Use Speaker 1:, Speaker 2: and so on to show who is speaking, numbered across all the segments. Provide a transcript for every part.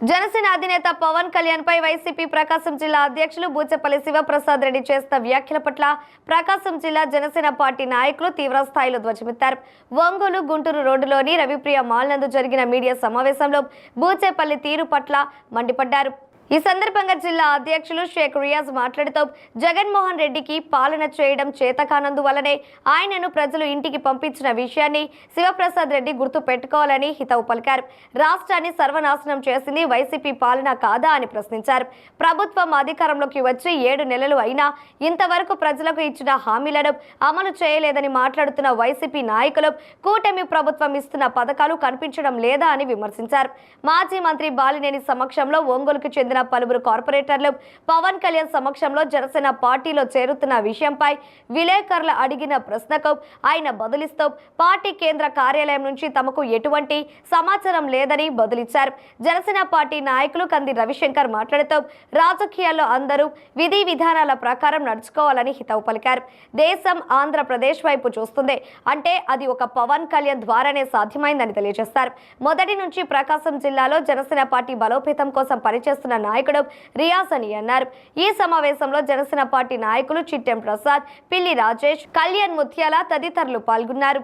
Speaker 1: జనసేన అధినేత పవన్ కళ్యాణ్ పై వైసీపీ ప్రకాశం జిల్లా అధ్యక్షులు బూచపల్లి శివప్రసాద్ రెడ్డి చేస్తున్న వ్యాఖ్యల పట్ల ప్రకాశం జిల్లా జనసేన పార్టీ నాయకులు తీవ్ర స్థాయిలో ధ్వజమెత్తారు. ఒంగోలు గుంటూరు రోడ్డులోని రవిప్రియ మాల్ నందు జరిగిన మీడియా సమావేశంలో బూచేపల్లి తీరు పట్ల మండిపడ్డారు. ఈ సందర్భంగా జిల్లా అధ్యక్షులు షేక్ రియాజ్ మాట్లాడుతూ జగన్మోహన్ రెడ్డికి పాలన చేయడం చేతకానందువల్లనే ఆయనను ప్రజలు ఇంటికి పంపించిన విషయాన్ని శివప్రసాద్ రెడ్డి గుర్తు పెట్టుకోవాలని హితవు పలికారు. రాష్ట్రాన్ని సర్వనాశనం చేసింది వైసీపీ పాలన కాదా అని ప్రశ్నించారు. ప్రభుత్వం అధికారంలోకి వచ్చి 7 నెలలు అయినా ఇంతవరకు ప్రజలకు ఇచ్చిన హామీలను అమలు చేయలేదని మాట్లాడుతున్న వైసీపీ నాయకులు కూటమి ప్రభుత్వం ఇస్తున్న పథకాలు కనిపించడం లేదా అని విమర్శించారు. మాజీ మంత్రి బాలినేని సమక్షంలో ఒంగోలుకు చెందిన పలువురు కార్పొరేటర్లు పవన్ కళ్యాణ్ సమక్షంలో జనసేన పార్టీలో చేరుతున్న విషయంపై విలేకరులు అడిగిన ప్రశ్నకు ఆయన బదులిస్తూ పార్టీ కేంద్ర కార్యాలయం నుంచి తమకు ఎటువంటి సమాచారం లేదని బదులిచ్చారు. జనసేన పార్టీ నాయకులు కంది రవిశంకర్ మాట్లాడుతూ రాజకీయాల్లో అందరూ విధి విధానాల ప్రకారం నడుచుకోవాలని హితవు పలికారు. దేశం ఆంధ్రప్రదేశ్ వైపు చూస్తుంది అంటే అది ఒక పవన్ కళ్యాణ్ ద్వారానే సాధ్యమైందని తెలియజేస్తారు. మొదటి నుంచి ప్రకాశం జిల్లాలో జనసేన పార్టీ బలోపేతం కోసం పనిచేస్తున్న నాయకుడు రియాజ్ అని అన్నారు. ఈ సమావేశంలో జనసేన పార్టీ నాయకులు చిట్టెం ప్రసాద్, పిల్లి రాజేష్, కళ్యాణ్ ముత్యాల తదితరులు పాల్గొన్నారు.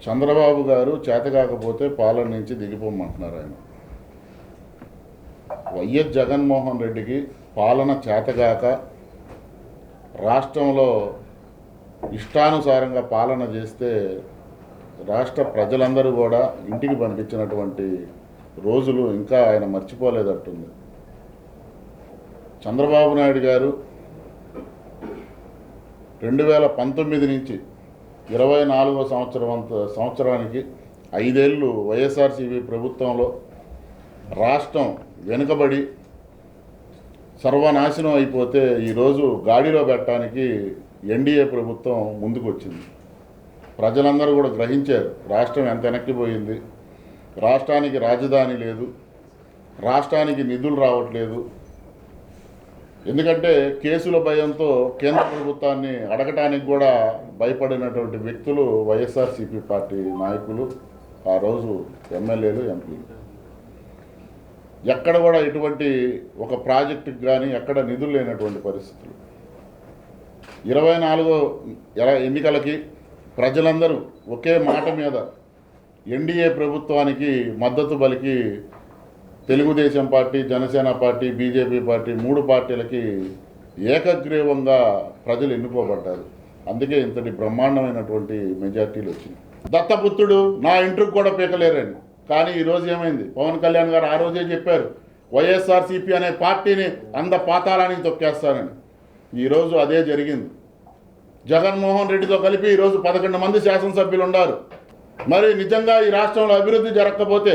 Speaker 2: చంద్రబాబు గారు చేతకాకపోతే పాలన నుంచి దిగిపోమంటున్నారు. ఆయన వైఎస్ జగన్మోహన్ రెడ్డికి పాలన చేతగాక రాష్ట్రంలో ఇష్టానుసారంగా పాలన చేస్తే రాష్ట్ర ప్రజలందరూ కూడా ఇంటికి పంపించినటువంటి రోజులు ఇంకా ఆయన మర్చిపోలేదట్టుంది. చంద్రబాబు నాయుడు గారు 2019 నుంచి 24వ సంవత్సరానికి 5 ఏళ్ళు వైఎస్ఆర్సీపీ ప్రభుత్వంలో రాష్ట్రం వెనుకబడి సర్వనాశనం అయిపోతే ఈరోజు గాడిలో పెట్టడానికి ఎన్డీఏ ప్రభుత్వం ముందుకు వచ్చింది. ప్రజలందరూ కూడా గ్రహించారు రాష్ట్రం ఎంత వెనక్కిపోయింది, రాష్ట్రానికి రాజధాని లేదు, రాష్ట్రానికి నిధులు రావట్లేదు. ఎందుకంటే కేసుల భయంతో కేంద్ర ప్రభుత్వాన్ని అడగటానికి కూడా భయపడినటువంటి వ్యక్తులు వైఎస్ఆర్సీపీ పార్టీ నాయకులు, ఆ రోజు ఎమ్మెల్యేలు, ఎంపీలు. ఎక్కడ కూడా ఇటువంటి ఒక ప్రాజెక్టుకి కానీ ఎక్కడ నిధులు లేనటువంటి పరిస్థితులు. 24వ ఎన్నికలకి ప్రజలందరూ ఒకే మాట మీద ఎన్డీఏ ప్రభుత్వానికి మద్దతు పలికి Telugu Desam party, Janasena party, BJP party 3 పార్టీలకి ఏకగ్రీవంగా ప్రజలు ఎన్నుకోబడ్డారు. అందుకే ఇంతటి బ్రహ్మాండమైనటువంటి మెజార్టీలు వచ్చినాయి. దత్తపుత్రుడు నా ఇంటికి కూడా పీకలేరని. కానీ ఈరోజు ఏమైంది? పవన్ కళ్యాణ్ గారు ఆ రోజే చెప్పారు వైఎస్ఆర్సీపీ అనే పార్టీని పాతాళానికి తొక్కేస్తానని. ఈరోజు అదే జరిగింది. జగన్మోహన్ రెడ్డితో కలిపి ఈరోజు 11 మంది శాసనసభ్యులు ఉన్నారు. మరి నిజంగా ఈ రాష్ట్రంలో అభివృద్ధి జరగకపోతే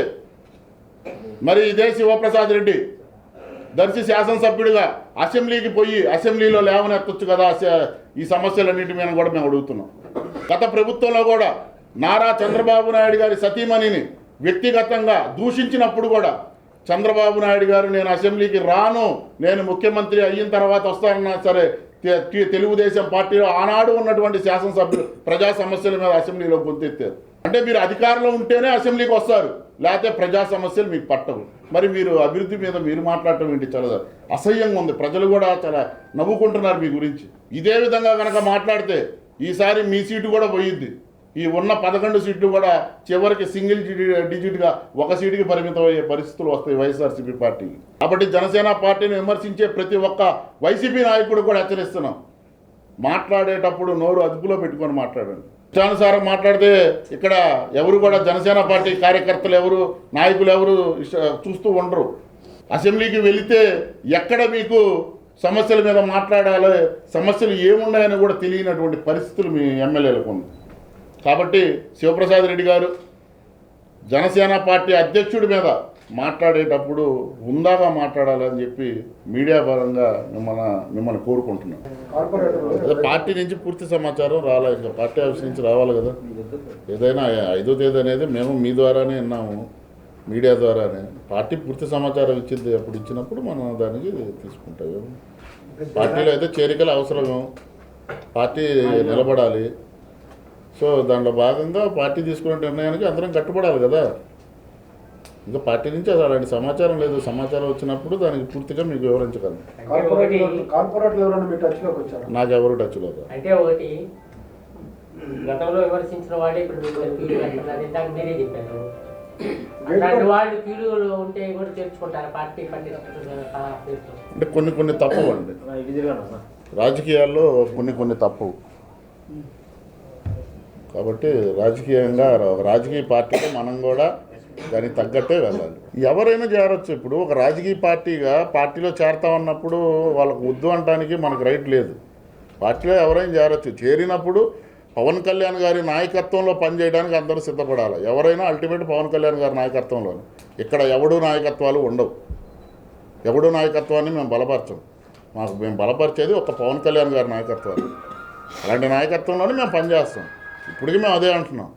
Speaker 2: మరి ఇదే శివప్రసాద్ రెడ్డి దర్శి శాసనసభ్యుడిగా అసెంబ్లీకి పోయి అసెంబ్లీలో లేవనెత్తొచ్చు కదా ఈ సమస్యలన్నింటి మీద కూడా మేము అడుగుతున్నాం. గత ప్రభుత్వంలో కూడా నారా చంద్రబాబు నాయుడు గారి సతీమణిని వ్యక్తిగతంగా దూషించినప్పుడు కూడా చంద్రబాబు నాయుడు గారు నేను అసెంబ్లీకి రాను, నేను ముఖ్యమంత్రి అయిన తర్వాత వస్తానన్నా సరే తెలుగుదేశం పార్టీలో ఆనాడు ఉన్నటువంటి శాసనసభ్యులు ప్రజా సమస్యల మీద అసెంబ్లీలో గొంతెత్తారు. అంటే మీరు అధికారంలో ఉంటేనే అసెంబ్లీకి వస్తారు, లేకపోతే ప్రజా సమస్యలు మీకు పట్టవు. మరి మీరు అభివృద్ధి మీద మీరు మాట్లాడటం ఏంటి? చాలా అసహ్యంగా ఉంది. ప్రజలు కూడా చాలా నవ్వుకుంటున్నారు మీ గురించి. ఇదే విధంగా కనుక మాట్లాడితే ఈసారి మీ సీటు కూడా పోయిద్ది. ఈ ఉన్న 11 సీట్లు కూడా చివరికి సింగిల్ డిజిట్గా 1 సీటుకి పరిమితం అయ్యే పరిస్థితులు వస్తాయి వైఎస్ఆర్సీపీ పార్టీకి. కాబట్టి జనసేన పార్టీని విమర్శించే ప్రతి ఒక్క వైసీపీ నాయకుడు కూడా హెచ్చరిస్తున్నాం, మాట్లాడేటప్పుడు నోరు అదుపులో పెట్టుకొని మాట్లాడండి. ఇష్టానుసారం మాట్లాడితే ఇక్కడ ఎవరు కూడా జనసేన పార్టీ కార్యకర్తలు ఎవరు, నాయకులు ఎవరు చూస్తూ ఉండరు. అసెంబ్లీకి వెళితే ఎక్కడ మీకు సమస్యల మీద మాట్లాడాలి, సమస్యలు ఏమున్నాయని కూడా తెలియనటువంటి పరిస్థితులు మీ ఎమ్మెల్యేలకు ఉంది. కాబట్టి శివప్రసాద్ రెడ్డి గారు జనసేన పార్టీ అధ్యక్షుడి మీద మాట్లాడేటప్పుడు హుందాగా మాట్లాడాలని చెప్పి మీడియా పరంగా మిమ్మల్ని కోరుకుంటున్నాను. అదే పార్టీ నుంచి పూర్తి సమాచారం రాలేదు, ఇంకా పార్టీ ఆఫీస్ నుంచి రావాలి కదా. ఏదైనా 5వ తేదీ అనేది మేము మీ ద్వారానే విన్నాము, మీడియా ద్వారానే. పార్టీ పూర్తి సమాచారం ఇచ్చింది, అప్పుడు ఇచ్చినప్పుడు మనం దానికి తీసుకుంటాము. పార్టీలో అయితే చేరికలు అవసరము, పార్టీ నిలబడాలి. సో దాంట్లో భాగంగా పార్టీ తీసుకునే నిర్ణయానికి అందరం కట్టుబడాలి కదా. ఇంకా పార్టీ నుంచి అది అలాంటి సమాచారం లేదు. సమాచారం వచ్చినప్పుడు దానికి పూర్తిగా మీకు వివరించగలను.
Speaker 3: కార్పొరేట్లు ఎవరైనా మీ టచ్లోకి వచ్చారు?
Speaker 2: నాకు ఎవరు టచ్లో కాదు.
Speaker 4: అంటే ఒకటి గతంలో విమర్శించిన వాడే ఇప్పుడు క్యూలు అంటున్నారు. ఇందాక మీరే చెప్పారు. అలాంటి వాళ్ళు క్యూలు ఉంటే కూడా చేర్చుకుంటారు పార్టీ
Speaker 2: అంటే కొన్ని తప్పు అండి, రాజకీయాల్లో కొన్ని తప్పు. కాబట్టి రాజకీయంగా రాజకీయ పార్టీగా మనం కూడా దానికి తగ్గట్టే వెళ్ళాలి. ఎవరైనా చేరొచ్చు. ఇప్పుడు ఒక రాజకీయ పార్టీలో చేరతా ఉన్నప్పుడు వాళ్ళకు వద్దు అనడానికి మనకు రైట్ లేదు. పార్టీలో ఎవరైనా చేరొచ్చు. చేరినప్పుడు పవన్ కళ్యాణ్ గారి నాయకత్వంలో పనిచేయడానికి అందరూ సిద్ధపడాలి. ఎవరైనా అల్టిమేట్ పవన్ కళ్యాణ్ గారి నాయకత్వంలో. ఇక్కడ ఎవడూ నాయకత్వాలు ఉండవు. ఎవడూ నాయకత్వాన్ని మేము బలపరచం. మేము బలపరిచేది ఒక పవన్ కళ్యాణ్ గారి నాయకత్వాన్ని. అలాంటి నాయకత్వంలోనే మేము పనిచేస్తాం. ఇప్పటికీ మేము అదే అంటున్నాం.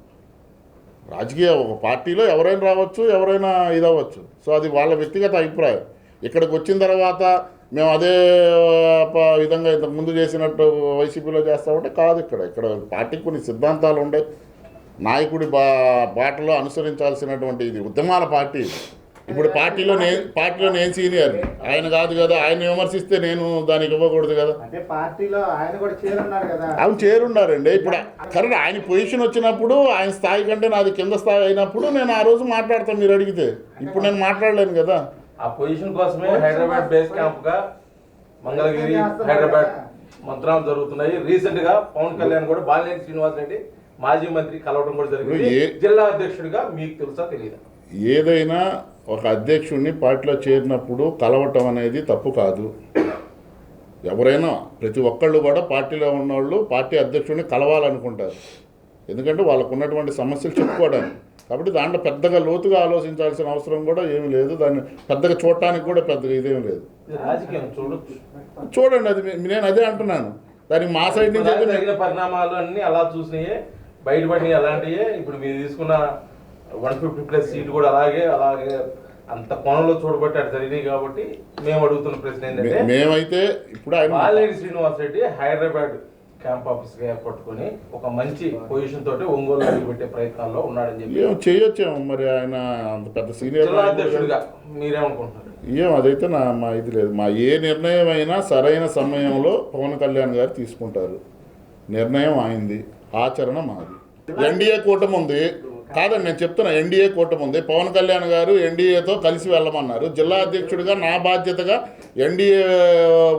Speaker 2: రాజకీయ ఒక పార్టీలో ఎవరైనా రావచ్చు, ఎవరైనా ఇదవ్వచ్చు. సో అది వాళ్ళ వ్యక్తిగత అభిప్రాయం. ఇక్కడికి వచ్చిన తర్వాత మేము అదే విధంగా ఇంతకుముందు చేసినట్టు వైసీపీలో చేస్తామంటే కాదు. ఇక్కడ పార్టీకి కొన్ని సిద్ధాంతాలు ఉన్నాయి. నాయకుడి బాటలో అనుసరించాల్సినటువంటి ఇది ఉద్యమాల పార్టీ. ఇప్పుడు పార్టీలో నేను సీనియర్, ఆయన కాదు కదా. ఆయన విమర్శిస్తే నేను దానికి ఇవ్వకూడదు కదా.
Speaker 3: అంటే పార్టీలో ఆయన కూడా చేరున్నారు కదా.
Speaker 2: అవును, చేరున్నారండి. ఇప్పుడు కరెక్ట్ ఆయన పొజిషన్ వచ్చినప్పుడు, ఆయన స్థాయి కంటే నాది కింద స్థాయి అయినప్పుడు నేను ఆ రోజు మాట్లాడతాను మీరు అడిగితే. ఇప్పుడు నేను మాట్లాడలేను కదా.
Speaker 5: ఆ పొజిషన్ కోసమే హైదరాబాద్ బేస్ క్యాంప్ గా మంగళగిరి, హైదరాబాద్ మంత్రాలు జరుగుతున్నాయి. రీసెంట్ గా పవన్ కళ్యాణ్ కూడా బాలినేని శ్రీనివాస్ రెడ్డి మాజీ మంత్రి కలవడం కూడా జరిగింది. జిల్లా అధ్యక్షుడిగా మీకు తెలుసా తెలియదా?
Speaker 2: ఏదైనా ఒక అధ్యక్షుడిని పార్టీలో చేరినప్పుడు కలవటం అనేది తప్పు కాదు. ఎవరైనా ప్రతి ఒక్కళ్ళు కూడా పార్టీలో ఉన్నవాళ్ళు పార్టీ అధ్యక్షుడిని కలవాలనుకుంటారు. ఎందుకంటే వాళ్ళకు ఉన్నటువంటి సమస్యలు చెప్పుకోవడానికి. కాబట్టి దాంట్లో పెద్దగా లోతుగా ఆలోచించాల్సిన అవసరం కూడా ఏమీ లేదు. దాన్ని పెద్దగా చూడటానికి కూడా పెద్దగా ఇదేం లేదు.
Speaker 5: రాజకీయం
Speaker 2: చూడండి, అది నేను అదే అంటున్నాను. దానికి మా సైడ్ నుంచి
Speaker 5: జరిగిన పరిణామాలు అన్ని అలా చూసినాయే, బయటపడినాయి అలాంటివే. ఇప్పుడు మీరు తీసుకున్న 150+ సీట్ కూడా అలాగే అంత కోణంలో చూడబట్టి అటు జరిగినాయి. కాబట్టి మేము అడుగుతున్న ప్రశ్న ఏంటంటే,
Speaker 2: మేమైతే ఇప్పుడు
Speaker 5: బాలినేని శ్రీనివాస్ రెడ్డి హైదరాబాద్ క్యాంప్ ఆఫీస్ గా ఏర్పట్టుకుని ఒక మంచి పొజిషన్ తోటి ఒంగోలు పెట్టే ప్రయత్నాల్లో ఉన్నాడని చెప్పి
Speaker 2: చేయొచ్చాము. మరి ఆయన అంత పెద్ద సీనియర్
Speaker 5: జిల్లా అధ్యక్షుడిగా మీరేమనుకుంటున్నారు?
Speaker 2: అదైతే మా ఇది లేదు. మా ఏ నిర్ణయం అయినా సరైన సమయంలో పవన్ కళ్యాణ్ గారు తీసుకుంటారు. నిర్ణయం అయింది, ఆచరణ మాది. ఎన్డీఏ కూటమి ఉంది కాదండి, నేను చెప్తున్నా. ఎన్డీఏ కూటమి ఉంది. పవన్ కళ్యాణ్ గారు ఎన్డీఏతో కలిసి వెళ్ళమన్నారు. జిల్లా అధ్యక్షుడిగా నా బాధ్యతగా ఎన్డీఏ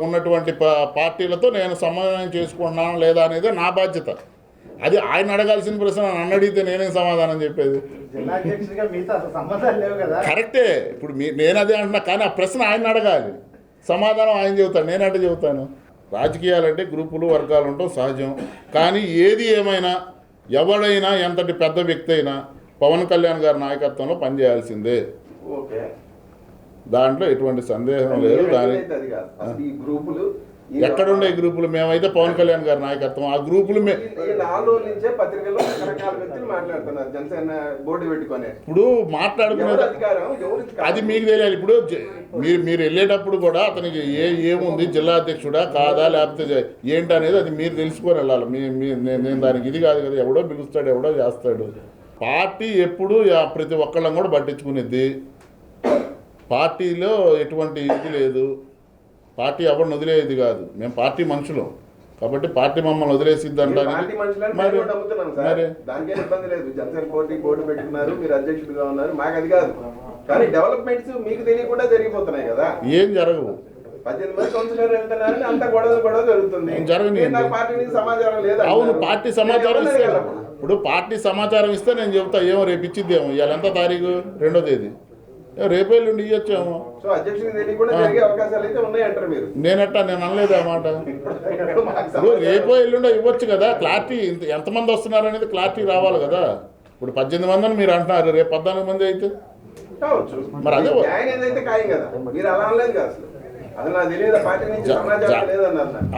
Speaker 2: ఉన్నటువంటి పార్టీలతో నేను సమన్వయం చేసుకుంటున్నాను లేదా అనేది నా బాధ్యత. అది ఆయన అడగాల్సిన ప్రశ్న. నన్ను అడిగితే నేనేం సమాధానం చెప్పేది? కరెక్టే. ఇప్పుడు నేను అదే అంటున్నా, కానీ ఆ ప్రశ్న ఆయన అడగాలి, సమాధానం ఆయన చెబుతాను. నేను అంటే చెబుతాను. రాజకీయాలంటే గ్రూపులు వర్గాలు ఉండటం సహజం. కానీ ఏది ఏమైనా ఎవడైనా ఎంతటి పెద్ద వ్యక్తి అయినా పవన్ కళ్యాణ్ గారి నాయకత్వంలో పనిచేయాల్సిందే. దాంట్లో ఎటువంటి సందేహం లేదు. ఎక్కడుండే గ్రూపులు? మేమైతే పవన్ కళ్యాణ్ గారి నాయకత్వం. ఆ గ్రూపులు ఇప్పుడు మాట్లాడుకునేది అది మీకు తెలియాలి. ఇప్పుడు మీరు వెళ్ళేటప్పుడు కూడా అతనికి ఏముంది, జిల్లా అధ్యక్షుడా కాదా లేకపోతే ఏంటనేది అది మీరు తెలుసుకొని వెళ్ళాలి. నేను దానికి ఇది కాదు కదా. ఎవడో పిలుస్తాడు, ఎవడో చేస్తాడు. పార్టీ ఎప్పుడు ప్రతి ఒక్కళ్ళం కూడా పట్టించుకునేది. పార్టీలో ఎటువంటి ఇది లేదు. పార్టీ ఎవరిని వదిలేది కాదు. మేము పార్టీ మనుషులం కాబట్టి పార్టీ మమ్మల్ని వదిలేసిద్ది అంటారు. ఏం జరగవు. అవును, పార్టీ సమాచారం ఇస్తాడు. ఇప్పుడు పార్టీ సమాచారం ఇస్తే నేను చెబుతా, ఏమో రేపు ఇచ్చిద్దేమో. ఇవాళ ఎంత తారీఖు? 2వ తేదీ. రేపు ఎల్లుండి ఇవ్వచ్చేమో. నేనట్టా నేను అనలేదు ఆ మాట. ఇప్పుడు రేపో ఎల్లుండో ఇవ్వచ్చు కదా. క్లారిటీ ఎంతమంది వస్తున్నారు అనేది క్లారిటీ రావాలి కదా. ఇప్పుడు 18 మందిని మీరు అంటున్నారు, రేపు 14 మంది అయితే మరి అదే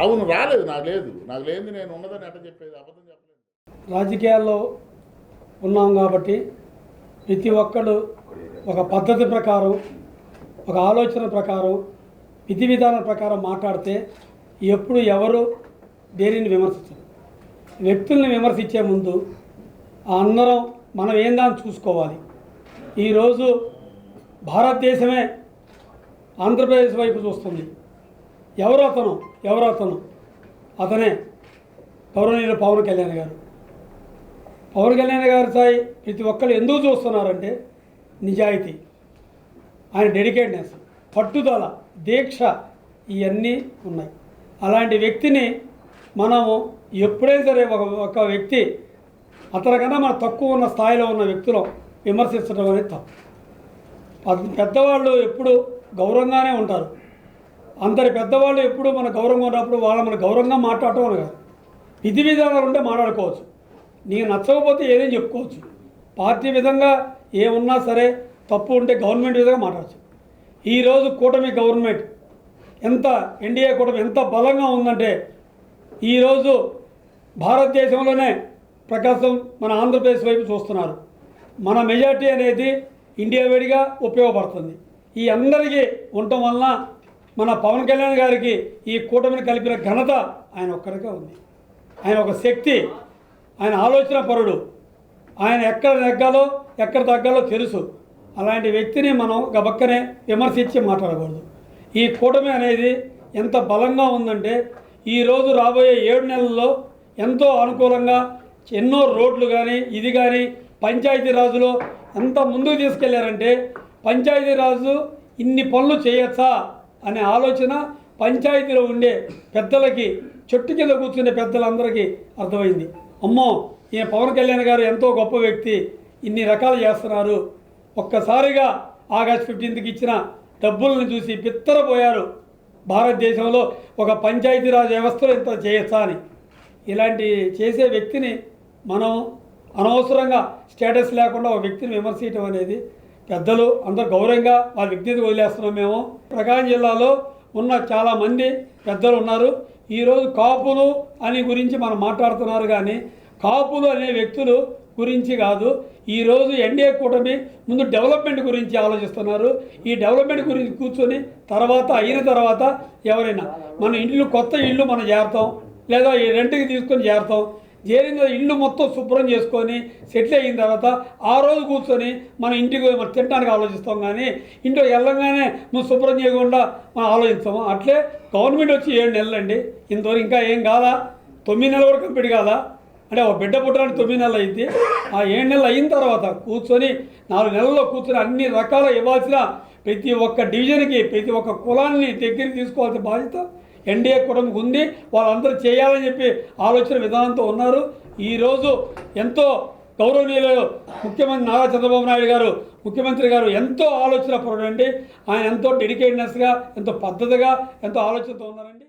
Speaker 2: అవును. రాలేదు, నాకు లేదు నేను ఉన్నదని అట్ట చెప్పేది, అబద్ధం చెప్పలేదు.
Speaker 6: రాజకీయాల్లో ఉన్నాం కాబట్టి ప్రతి ఒక్కడు ఒక పద్ధతి ప్రకారం, ఒక ఆలోచన ప్రకారం, విధి విధానం ప్రకారం మాట్లాడితే ఎప్పుడు ఎవరు దేనిని విమర్శించరు. వ్యక్తుల్ని విమర్శించే ముందు అందరం మనం ఏందాన్ని చూసుకోవాలి. ఈరోజు భారతదేశమే ఆంధ్రప్రదేశ్ వైపు చూస్తుంది. ఎవరు అతను అతనే గౌరవనీయులు పవన్ కళ్యాణ్ గారు. పవన్ కళ్యాణ్ గారి స్థాయి ప్రతి ఒక్కరు ఎందుకు చూస్తున్నారంటే నిజాయితీ, ఆయన డెడికేట్నెస్, పట్టుదల, దీక్ష ఇవన్నీ ఉన్నాయి. అలాంటి వ్యక్తిని మనము ఎప్పుడైనా సరే ఒక వ్యక్తి అతనికన్నా మన తక్కువ ఉన్న స్థాయిలో ఉన్న వ్యక్తులు విమర్శించడం అనేది తప్పు. పెద్దవాళ్ళు ఎప్పుడు గౌరవంగానే ఉంటారు. అందరి పెద్దవాళ్ళు ఎప్పుడు మన గౌరవంగా ఉన్నప్పుడు మన గౌరవంగా మాట్లాడటం అని కాదు, విధి విధానాలు ఉంటే మాట్లాడుకోవచ్చు. నీకు నచ్చకపోతే ఏదేం చెప్పుకోవచ్చు. పార్టీ విధంగా ఏమున్నా సరే తప్పు ఉంటే గవర్నమెంట్ విధంగా మాట్లాడచ్చు. ఈరోజు కూటమి గవర్నమెంట్ ఎన్డీఏ కూటమి ఎంత బలంగా ఉందంటే ఈరోజు భారతదేశంలోనే ప్రకాశం మన ఆంధ్రప్రదేశ్ వైపు చూస్తున్నారు. మన మెజార్టీ అనేది ఇండియా వేడిగా ఉపయోగపడుతుంది. ఈ అందరికీ ఉండటం వలన మన పవన్ కళ్యాణ్ గారికి ఈ కూటమిని కలిపిన ఘనత ఆయన ఒక్కరికే ఉంది. ఆయన ఒక శక్తి, ఆయన ఆలోచన పరుడు, ఆయన ఎక్కడ తగ్గాలో తెలుసు. అలాంటి వ్యక్తిని మనం గబక్కనే విమర్శించి మాట్లాడకూడదు. ఈ కూటమి అనేది ఎంత బలంగా ఉందంటే ఈరోజు రాబోయే 7 నెలల్లో ఎంతో అనుకూలంగా ఎన్నో రోడ్లు కానీ ఇది కానీ పంచాయతీరాజులో ఎంత ముందుకు తీసుకెళ్లారంటే పంచాయతీరాజు ఇన్ని పనులు చేయొచ్చా అనే ఆలోచన పంచాయతీలో ఉండే పెద్దలకి, చెట్టు కింద కూర్చునే పెద్దలందరికీ అర్థమైంది. అమ్మో, ఈయన పవన్ కళ్యాణ్ గారు ఎంతో గొప్ప వ్యక్తి, ఇన్ని రకాలు చేస్తున్నారు. ఒక్కసారిగా ఆగస్టు 15కి ఇచ్చిన డబ్బులను చూసి బిత్తరపోయారు. భారతదేశంలో ఒక పంచాయతీరాజ్ వ్యవస్థలో ఇంత చేయొచ్చా అని. ఇలాంటి చేసే వ్యక్తిని మనం అనవసరంగా స్టేటస్ లేకుండా ఒక వ్యక్తిని విమర్శించడం అనేది పెద్దలు అందరూ గౌరవంగా వాళ్ళ వ్యక్తిని వదిలేస్తున్నాం. మేము ప్రకాశం జిల్లాలో ఉన్న చాలామంది పెద్దలు ఉన్నారు. ఈరోజు కాపులు అని గురించి మనం మాట్లాడుతున్నారు, కానీ కాపులు అనే వ్యక్తులు గురించి కాదు. ఈరోజు ఎన్డీఏ కూటమి ముందు డెవలప్మెంట్ గురించి ఆలోచిస్తున్నారు. ఈ డెవలప్మెంట్ గురించి కూర్చొని అయిన తర్వాత ఎవరైనా మన కొత్త ఇల్లు మనం చేరుతాం, లేదా ఈ రెంట్కి తీసుకొని చేరుతాం. చేరిన ఇల్లు మొత్తం శుభ్రం చేసుకొని సెటిల్ అయిన తర్వాత ఆ రోజు కూర్చొని మన ఇంటికి మనం తినడానికి ఆలోచిస్తాం, కానీ ఇంట్లో వెళ్ళంగానే మనం శుభ్రం చేయకుండా మనం ఆలోచిస్తాము. అట్లే గవర్నమెంట్ వచ్చి 7 నెలలండి, ఇంతవరకు ఇంకా ఏం కాదా, 9 నెలల వరకు కంప్లీట్ కాదా అంటే ఒక బిడ్డ పుట్టడానికి 9 నెలలు అయింది. ఆ 7 నెలలు అయిన తర్వాత కూర్చొని 4 నెలల్లో కూర్చొని అన్ని రకాల ఇవ్వాల్సిన ప్రతి ఒక్క డివిజన్కి ప్రతి ఒక్క కులాన్ని దగ్గరికి తీసుకోవాల్సిన బాధ్యత ఎన్డీఏ కూటమికి ఉంది. వాళ్ళందరూ చేయాలని చెప్పి ఆలోచన విధానంతో ఉన్నారు. ఈరోజు ఎంతో గౌరవనీయులు ముఖ్యమంత్రి నారా చంద్రబాబు నాయుడు గారు ముఖ్యమంత్రి గారు ఎంతో ఆలోచన పరుడండి. ఆయన ఎంతో డెడికేటెడ్నెస్గా, ఎంతో పద్ధతిగా, ఎంతో ఆలోచనతో ఉన్నారండి.